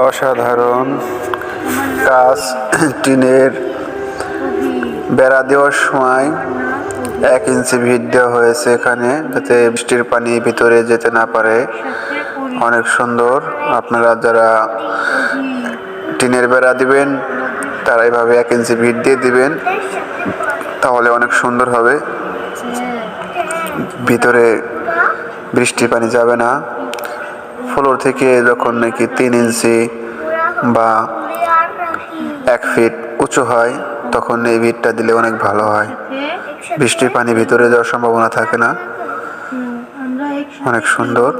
অসাধারণ কাজ। টিনের বেড়া দেওয়ার সময় 1 ইঞ্চি ভিত দেওয়া হয়েছে এখানে, যাতে বৃষ্টির পানি ভিতরে যেতে না পারে। অনেক সুন্দর। আপনারা যারা টিনের বেড়া দিবেন তারা এইভাবে 1 ইঞ্চি ভিত দিয়ে দিবেন, তাহলে অনেক সুন্দর হবে। ভিতরে বৃষ্টির পানি যাবে না। ফ্লোর থেকে যখন নাকি 3 ইঞ্চি বা 1 ফিট উঁচু হয়, তখন এই ভিতটা দিলে অনেক ভালো হয়। বৃষ্টির পানি ভিতরে যাওয়ার সম্ভাবনা থাকে না। অনেক সুন্দর।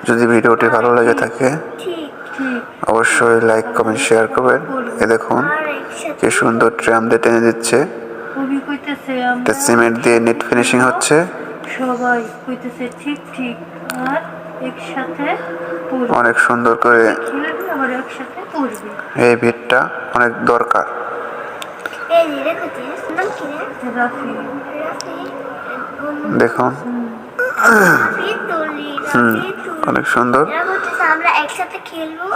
যদি ভিডিওটি ভালো লেগে থাকে অবশ্যই লাইক কমেন্ট শেয়ার করবেন। এ দেখুন কি সুন্দর ট্রাম দিয়ে টেনে দিচ্ছে। সিমেন্ট দিয়ে নেট ফিনিশিং হচ্ছে। সবাই কইতেছে ঠিক ঠিক আর একসাথে অনেক সুন্দর করে আবার একসাথে পড়বে। এই ভিতটা অনেক দরকার। দেখুন অনেক সুন্দর। আমরা একসাথে খেলবো।